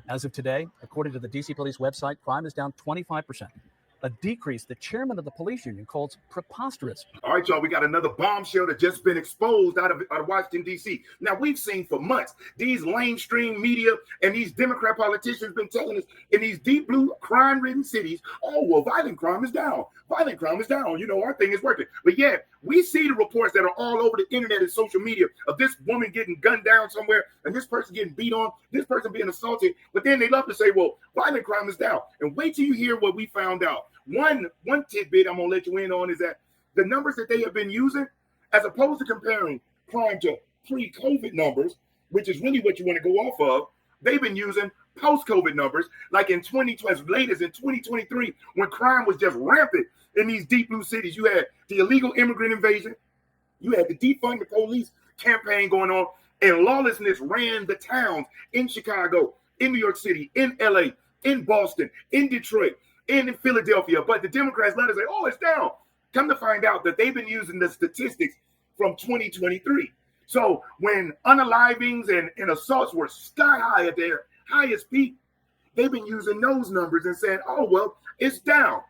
As of today, according to the D.C. police website, crime is down 25%, a decrease the chairman of the police union calls preposterous. All right, y'all, we got another bombshell that just been exposed out of Washington, D.C. Now, we've seen for months these mainstream media and these Democrat politicians been telling us in these deep blue crime-ridden cities, oh, well, violent crime is down. Violent crime is down. You know, our thing is working. But yeah, we see the reports that are all over the internet and social media of this woman getting gunned down somewhere and this person getting beat on, this person being assaulted. But then they love to say, well, violent crime is down. And wait till you hear what we found out. One tidbit I'm going to let you in on is that the numbers that they have been using, as opposed to comparing crime to pre-COVID numbers, which is really what you want to go off of, they've been using post-COVID numbers, like in 2020, as late as in 2023, when crime was just rampant in these deep blue cities. You had the illegal immigrant invasion, you had the defund the police campaign going on, and lawlessness ran the towns in Chicago, in New York City, in LA, in Boston, in Detroit, and in Philadelphia. But the Democrats let us say, oh, it's down. Come to find out that they've been using the statistics from 2023. So when unalivings and assaults were sky high at their highest peak, they've been using those numbers and saying, oh, well, it's down,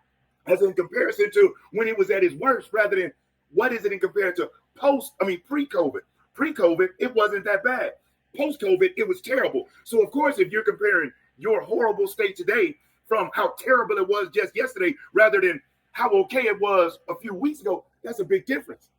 as in comparison to when it was at its worst, rather than what is it in comparison to pre-COVID. Pre-COVID, it wasn't that bad. Post-COVID, it was terrible. So, of course, if you're comparing your horrible state today from how terrible it was just yesterday, rather than how okay it was a few weeks ago, that's a big difference.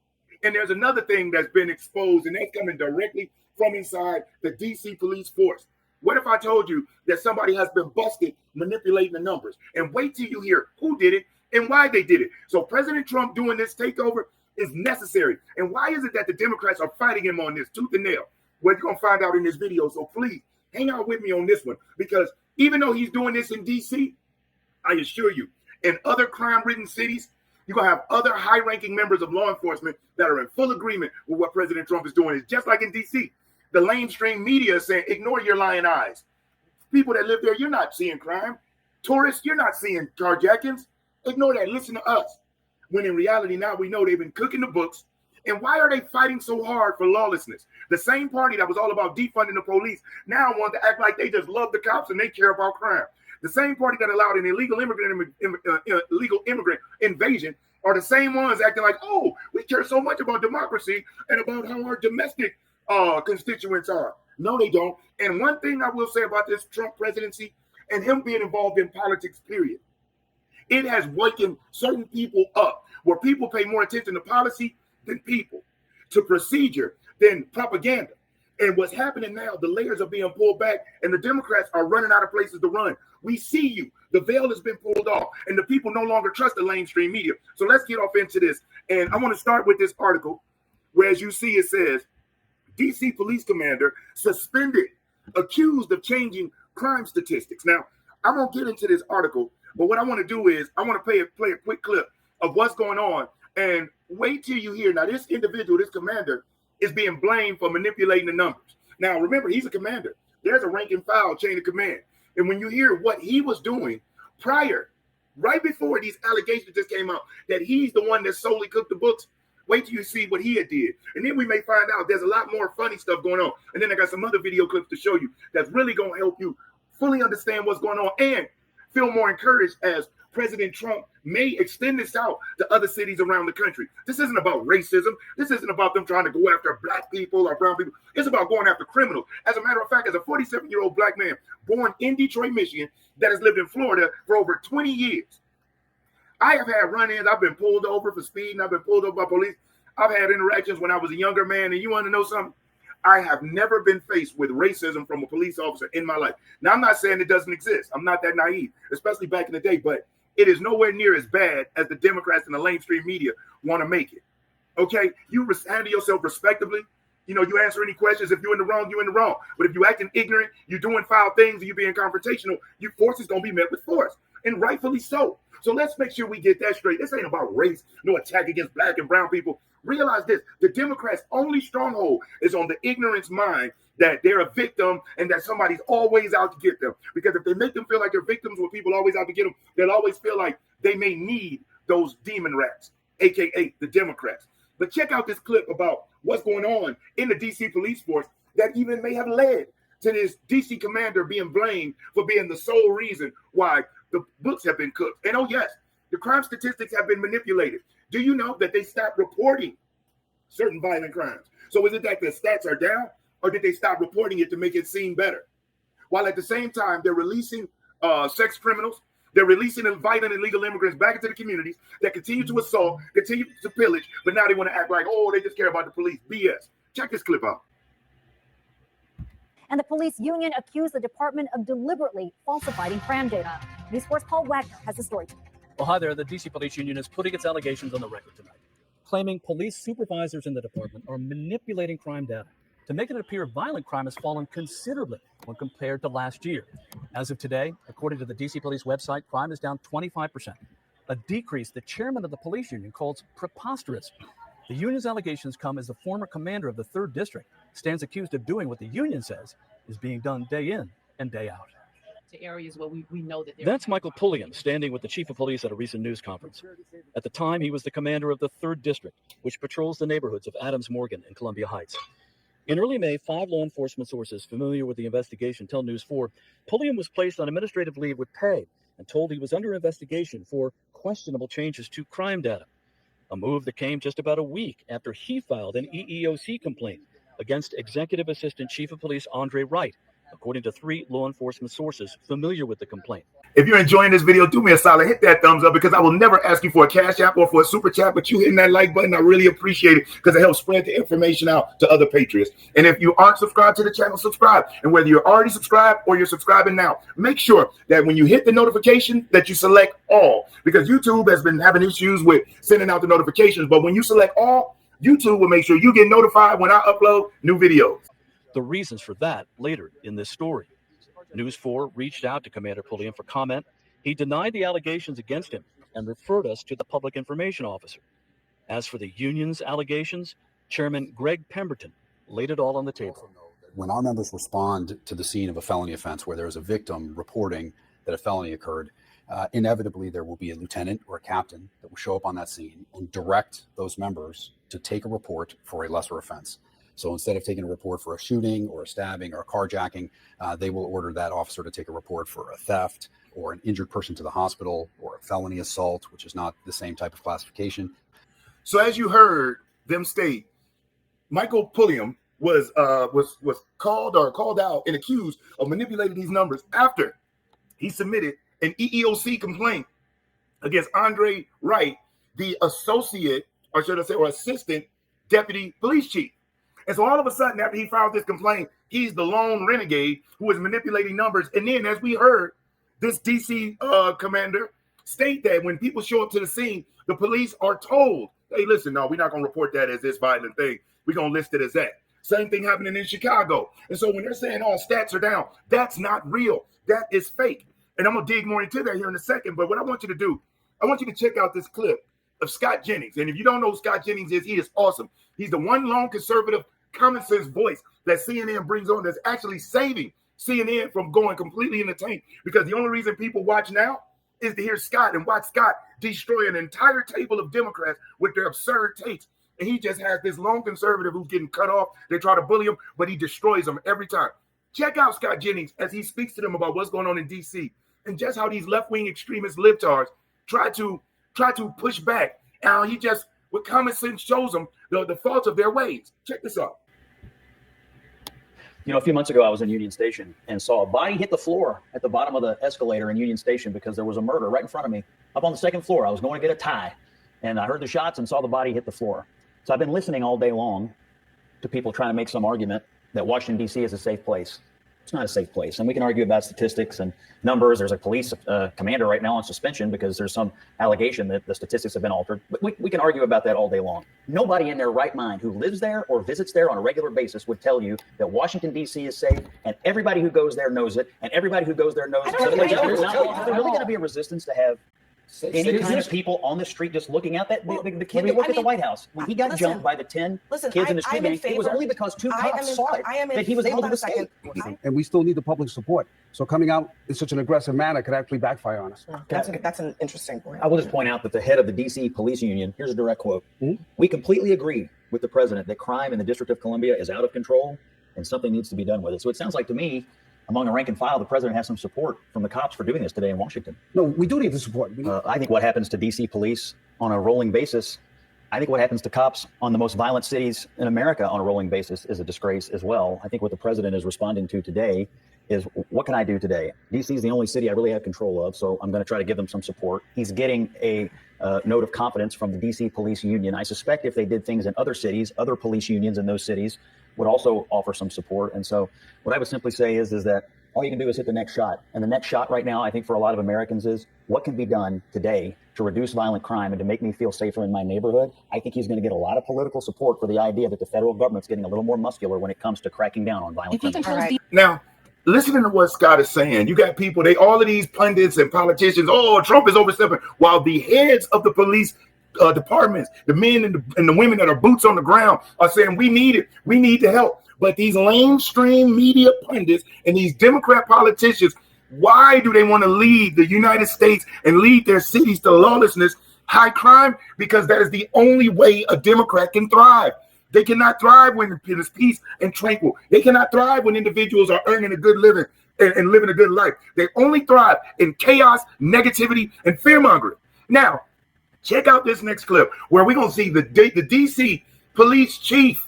And there's another thing that's been exposed, and that's coming directly from inside the D.C. police force. What if I told you that somebody has been busted manipulating the numbers? And wait till you hear who did it and why they did it. So President Trump doing this takeover is necessary. And why is it that the Democrats are fighting him on this tooth and nail? Well, you're going to find out in this video. So please hang out with me on this one, because even though he's doing this in D.C., I assure you, in other crime-ridden cities, you're going to have other high-ranking members of law enforcement that are in full agreement with what President Trump is doing. It's just like in D.C. The mainstream media is saying, ignore your lying eyes. People that live there, you're not seeing crime. Tourists, you're not seeing carjackings. Ignore that. Listen to us. When in reality, now we know they've been cooking the books. And why are they fighting so hard for lawlessness? The same party that was all about defunding the police now want to act like they just love the cops and they care about crime. The same party that allowed an illegal immigrant invasion are the same ones acting like, oh, we care so much about democracy and about how our domestic constituents are. No, they don't. And one thing I will say about this Trump presidency and him being involved in politics, period, it has wakened certain people up, where people pay more attention to policy than people, to procedure than propaganda. And what's happening now, the layers are being pulled back and the Democrats are running out of places to run. We see you. The veil has been pulled off and the people no longer trust the mainstream media. So let's get off into this. And I want to start with this article where, as you see, it says, D.C. police commander suspended, accused of changing crime statistics. Now, I'm going to get into this article, but what I want to do is I want to play a quick clip of what's going on, and wait till you hear. Now, this individual, this commander, is being blamed for manipulating the numbers. Now, remember, he's a commander. There's a rank and file chain of command. And when you hear what he was doing prior, right before these allegations just came out, that he's the one that solely cooked the books, wait till you see what he had did. And then we may find out there's a lot more funny stuff going on. And then I got some other video clips to show you that's really going to help you fully understand what's going on and feel more encouraged as President Trump may extend this out to other cities around the country. This isn't about racism. This isn't about them trying to go after black people or brown people. It's about going after criminals. As a matter of fact, as a 47-year-old black man born in Detroit, Michigan, that has lived in Florida for over 20 years, I have had run-ins. I've been pulled over for speeding. I've been pulled over by police. I've had interactions when I was a younger man. And you want to know something? I have never been faced with racism from a police officer in my life. Now, I'm not saying it doesn't exist. I'm not that naive, especially back in the day. But it is nowhere near as bad as the Democrats and the mainstream media want to make it. Okay? You handle yourself respectably. You know, you answer any questions. If you're in the wrong, you're in the wrong. But if you're acting ignorant, you're doing foul things, and you're being confrontational, your force is going to be met with force. And rightfully so. So let's make sure we get that straight. This ain't about race, no attack against black and brown people. Realize this, the Democrats' only stronghold is on the ignorance mind that they're a victim and that somebody's always out to get them. Because if they make them feel like they're victims when people are always out to get them, they'll always feel like they may need those demon rats, aka the Democrats. But check out this clip about what's going on in the DC police force that even may have led to this DC commander being blamed for being the sole reason why the books have been cooked. And oh yes, the crime statistics have been manipulated. Do you know that they stopped reporting certain violent crimes? So is it that the stats are down, or did they stop reporting it to make it seem better? While at the same time, they're releasing sex criminals, they're releasing violent illegal immigrants back into the communities that continue to assault, continue to pillage, but now they want to act like, oh, they just care about the police. BS. Check this clip out. And the police union accused the department of deliberately falsifying crime data. News 4's Paul Wagner has the story. Well, hi there. The D.C. Police Union is putting its allegations on the record tonight, claiming police supervisors in the department are manipulating crime data to make it appear violent crime has fallen considerably when compared to last year. As of today, according to the D.C. Police website, crime is down 25%, a decrease the chairman of the police union calls preposterous. The union's allegations come as the former commander of the 3rd District stands accused of doing what the union says is being done day in and day out. To areas where we know that That's Michael Pulliam standing with the chief of police at a recent news conference. At the time, he was the commander of the 3rd District, which patrols the neighborhoods of Adams Morgan and Columbia Heights. In early May, 5 law enforcement sources familiar with the investigation tell News 4 Pulliam was placed on administrative leave with pay and told he was under investigation for questionable changes to crime data, a move that came just about a week after he filed an EEOC complaint against Executive Assistant Chief of Police Andre Wright, according to 3 law enforcement sources familiar with the complaint. If you're enjoying this video, do me a solid, hit that thumbs up, because I will never ask you for a cash app or for a super chat, but you hitting that like button, I really appreciate it, because it helps spread the information out to other patriots. And if you aren't subscribed to the channel, subscribe. And whether you're already subscribed or you're subscribing now, make sure that when you hit the notification that you select all, because YouTube has been having issues with sending out the notifications. But when you select all, YouTube will make sure you get notified when I upload new videos. The reasons for that later in this story. News 4 reached out to Commander Pulliam for comment. He denied the allegations against him and referred us to the public information officer. As for the union's allegations, Chairman Greg Pemberton laid it all on the table. When our members respond to the scene of a felony offense where there is a victim reporting that a felony occurred, inevitably there will be a lieutenant or a captain that will show up on that scene and direct those members to take a report for a lesser offense. So instead of taking a report for a shooting or a stabbing or a carjacking, they will order that officer to take a report for a theft or an injured person to the hospital or a felony assault, which is not the same type of classification. So as you heard them state, Michael Pulliam was called out and accused of manipulating these numbers after he submitted an EEOC complaint against Andre Wright, the associate, or should I say, or assistant deputy police chief. And so all of a sudden, after he filed this complaint, he's the lone renegade who is manipulating numbers. And then, as we heard, this DC commander state that when people show up to the scene, the police are told, hey, listen, no, we're not going to report that as this violent thing. We're going to list it as that. Same thing happening in Chicago. And so when they're saying, oh, stats are down, that's not real. That is fake. And I'm going to dig more into that here in a second. But what I want you to do, I want you to check out this clip of Scott Jennings. And if you don't know who Scott Jennings is, he is awesome. He's the one lone conservative common sense voice that CNN brings on that's actually saving CNN from going completely in the tank, because the only reason people watch now is to hear Scott and watch Scott destroy an entire table of Democrats with their absurd takes. And he just has this lone conservative who's getting cut off. They try to bully him, but he destroys them every time. Check out Scott Jennings as he speaks to them about what's going on in D.C. and just how these left-wing extremist libtards try to push back. Now he just, with common sense, shows them the fault of their ways. Check this out. You know, a few months ago, I was in Union Station and saw a body hit the floor at the bottom of the escalator in Union Station because there was a murder right in front of me up on the 2nd floor. I was going to get a tie, and I heard the shots and saw the body hit the floor. So I've been listening all day long to people trying to make some argument that Washington, D.C. is a safe place. It's not a safe place. And we can argue about statistics and numbers. There's a police commander right now on suspension because there's some allegation that the statistics have been altered. But we can argue about that all day long. Nobody in their right mind who lives there or visits there on a regular basis would tell you that Washington, D.C. is safe, and everybody who goes there knows it, and everybody who goes there knows it. So there's really going to be a resistance to have any kind of people on the street just looking out. That the kid that worked at the White House, when he got jumped by the 10 kids in the street gang, it was only because 2 cops saw it that he was able to escape. And we still need the public support. So coming out in such an aggressive manner could actually backfire on us. That's an interesting point. I will just point out that the head of the D.C. Police Union, here's a direct quote. We completely agree with the president that crime in the District of Columbia is out of control, and something needs to be done with it. So it sounds like to me, among the rank and file, the president has some support from the cops for doing this today in Washington. No, we do need the support. I think what happens to DC police on a rolling basis, I think what happens to cops on the most violent cities in America on a rolling basis is a disgrace as well. I think what the president is responding to today is, what can I do today? DC is the only city I really have control of, so I'm going to try to give them some support. He's getting a note of confidence from the DC police union. I suspect if they did things in other cities, other police unions in those cities would also offer some support. And so what I would simply say is that all you can do is hit the next shot. And the next shot right now, I think for a lot of Americans is, what can be done today to reduce violent crime and to make me feel safer in my neighborhood? I think he's going to get a lot of political support for the idea that the federal government's getting a little more muscular when it comes to cracking down on violent crime. Now, listening to what Scott is saying, you got people, all of these pundits and politicians, oh, Trump is overstepping, while the heads of the police departments, the men and the women that are boots on the ground are saying, we need it, we need the help. But these mainstream media pundits and these Democrat politicians, why do they want to lead the United States and lead their cities to lawlessness, high crime? Because that is the only way a Democrat can thrive. They cannot thrive when there's peace and tranquil. They cannot thrive when individuals are earning a good living and living a good life. They only thrive in chaos, negativity, and fear-mongering. Now, check out this next clip where we're going to see the D.C. police chief.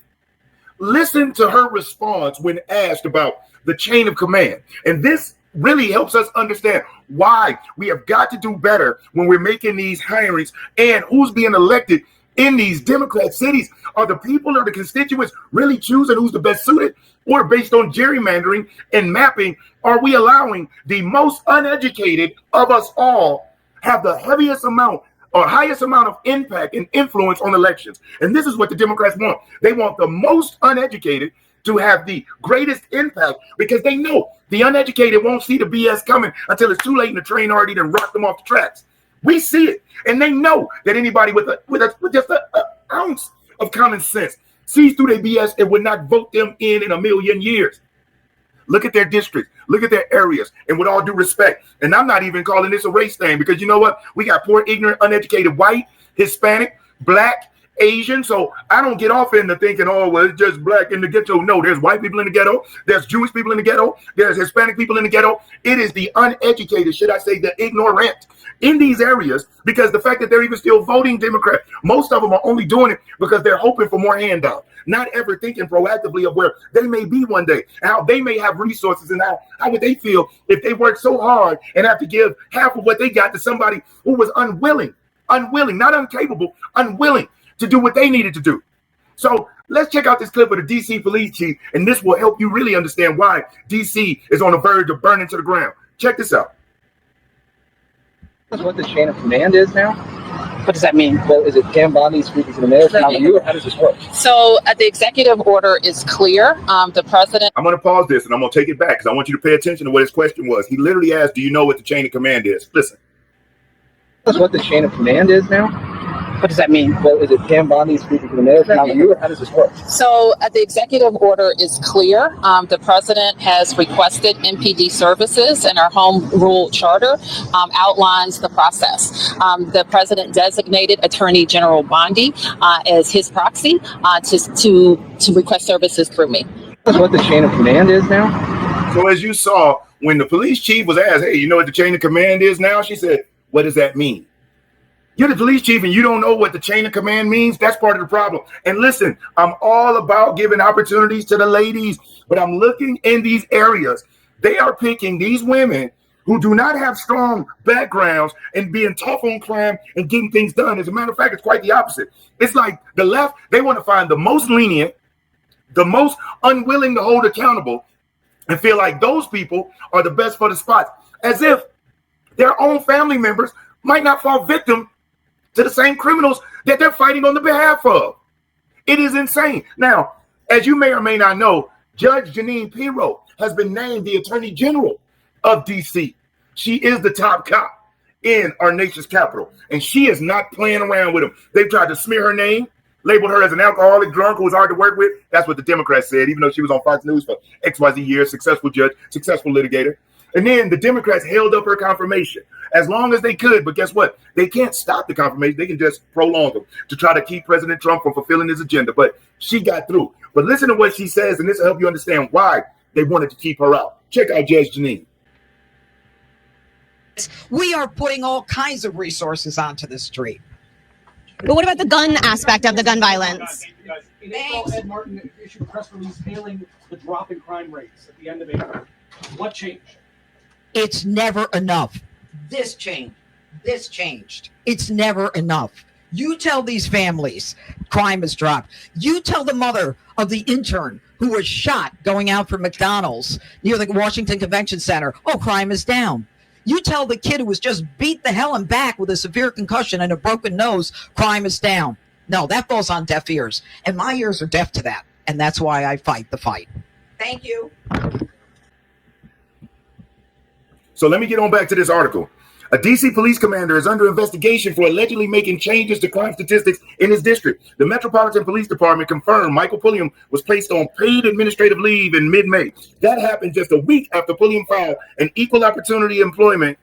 Listen to her response when asked about the chain of command. And this really helps us understand why we have got to do better when we're making these hirings and who's being elected in these Democrat cities. Are the people or the constituents really choosing who's the best suited, or based on gerrymandering and mapping, are we allowing the most uneducated of us all have the heaviest amount or highest amount of impact and influence on elections? And this is what the Democrats want. They want the most uneducated to have the greatest impact, because they know the uneducated won't see the BS coming until it's too late and the train already done rocked them off the tracks. We see it, and they know that anybody with just an ounce of common sense sees through their BS and would not vote them in a million years. Look at their districts, look at their areas, and with all due respect, and I'm not even calling this a race thing, because you know what? We got poor, ignorant, uneducated white, Hispanic, black, Asian. So I don't get off into thinking, oh, well, it's just black in the ghetto. No, there's white people in the ghetto. There's Jewish people in the ghetto. There's Hispanic people in the ghetto. It is the uneducated, should I say the ignorant, in these areas, because the fact that they're even still voting Democrat, most of them are only doing it because they're hoping for more handout, not ever thinking proactively of where they may be one day, how they may have resources, and how would they feel if they work so hard and have to give half of what they got to somebody who was unwilling, not incapable, unwilling to do what they needed to do. So let's check out this clip of the D.C. police chief, and this will help you really understand why D.C. is on the verge of burning to the ground. Check this out. What the chain of command is now? What does that mean? Well, is it Pam Bondi speaking to the mayor? How does this work? So the executive order is clear. The president. I'm going to pause this and I'm going to take it back because I want you to pay attention to what his question was. He literally asked, do you know what the chain of command is? Listen. What the chain of command is now? What does that mean? Well, is it Pam Bondi speaking to the mayor? How does this work? So the executive order is clear. The president has requested MPD services, and our home rule charter outlines the process. The president designated Attorney General Bondi as his proxy to request services through me. What the chain of command is now? So as you saw, when the police chief was asked, hey, you know what the chain of command is now? She said, what does that mean? You're the police chief and you don't know what the chain of command means? That's part of the problem. And listen, I'm all about giving opportunities to the ladies, but I'm looking in these areas. They are picking these women who do not have strong backgrounds and being tough on crime and getting things done. As a matter of fact, it's quite the opposite. It's like the left, they want to find the most lenient, the most unwilling to hold accountable, and feel like those people are the best for the spots, as if their own family members might not fall victim to the same criminals that they're fighting on the behalf of. It is insane. Now, as you may or may not know, Judge Jeanine Pirro has been named the Attorney General of D.C. She is the top cop in our nation's capital, and she is not playing around with them. They've tried to smear her name, labeled her as an alcoholic drunk who was hard to work with. That's what the Democrats said, even though she was on Fox News for XYZ years, successful judge, successful litigator. And then the Democrats held up her confirmation as long as they could. But guess what? They can't stop the confirmation. They can just prolong them to try to keep President Trump from fulfilling his agenda. But she got through. But listen to what she says, and this will help you understand why they wanted to keep her out. Check out Judge Janine. We are putting all kinds of resources onto the street. But what about the gun aspect of the gun violence? In April, Ed Martin issued a press release hailing the drop in crime rates at the end of April. What changed? It's never enough. This changed. This changed. It's never enough. You tell these families crime has dropped. You tell the mother of the intern who was shot going out from McDonald's near the Washington Convention Center, oh, crime is down. You tell the kid who was just beat the hell and back with a severe concussion and a broken nose, crime is down. No, that falls on deaf ears. And my ears are deaf to that. And that's why I fight the fight. Thank you. So let me get on back to this article. A D.C. police commander is under investigation for allegedly making changes to crime statistics in his district. The Metropolitan Police Department confirmed Michael Pulliam was placed on paid administrative leave in mid-May. That happened just a week after Pulliam filed an equal employment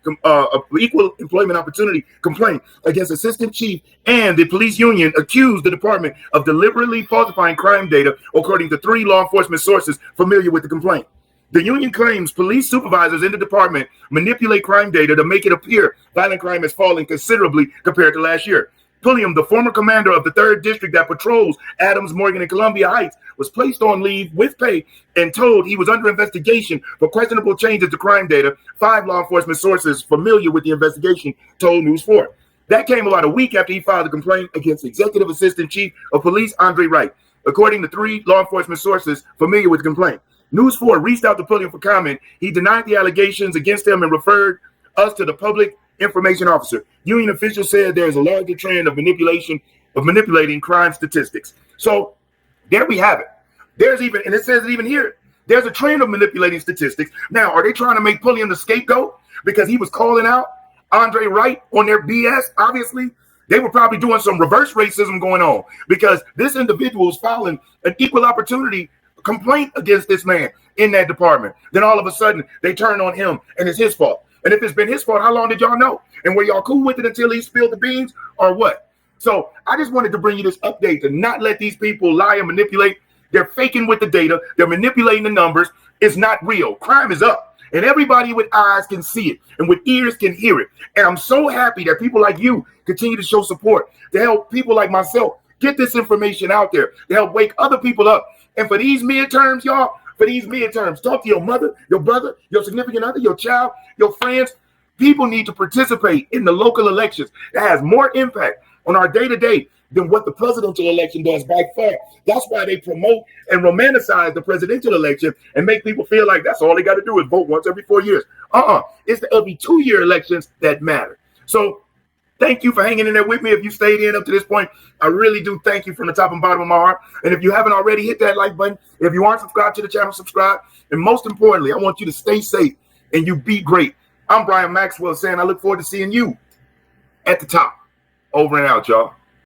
opportunity complaint against Assistant Chief, and the police union accused the department of deliberately falsifying crime data, according to 3 law enforcement sources familiar with the complaint. The union claims police supervisors in the department manipulate crime data to make it appear violent crime has fallen considerably compared to last year. Pulliam, the former commander of the 3rd District that patrols Adams, Morgan, and Columbia Heights, was placed on leave with pay and told he was under investigation for questionable changes to crime data. 5 law enforcement sources familiar with the investigation told News 4. That came about a week after he filed a complaint against Executive Assistant Chief of Police Andre Wright, according to 3 law enforcement sources familiar with the complaint. News 4 reached out to Pulliam for comment. He denied the allegations against him and referred us to the public information officer. Union officials said there is a larger trend of manipulating crime statistics. So there we have it. There's even, and it says it even here, there's a trend of manipulating statistics. Now, are they trying to make Pulliam the scapegoat because he was calling out Andre Wright on their BS? Obviously, they were probably doing some reverse racism going on because this individual is filing an equal opportunity complaint against this man in that department. Then all of a sudden they turn on him and it's his fault. And if it's been his fault, how long did y'all know? And were y'all cool with it until he spilled the beans or what? So I just wanted to bring you this update to not let these people lie and manipulate. They're faking with the data. They're manipulating the numbers. It's not real. Crime is up. And everybody with eyes can see it and with ears can hear it. And I'm so happy that people like you continue to show support to help people like myself get this information out there, to help wake other people up. And for these midterms, y'all, talk to your mother, your brother, your significant other, your child, your friends. People need to participate in the local elections. That has more impact on our day-to-day than what the presidential election does by far. That's why they promote and romanticize the presidential election and make people feel like that's all they got to do is vote once every 4 years. It's the every 2-year elections that matter. So thank you for hanging in there with me. If you stayed in up to this point, I really do thank you from the top and bottom of my heart. And if you haven't already, hit that like button. If you aren't subscribed to the channel, subscribe. And most importantly, I want you to stay safe and you be great. I'm Brian Maxwell saying I look forward to seeing you at the top. Over and out, y'all.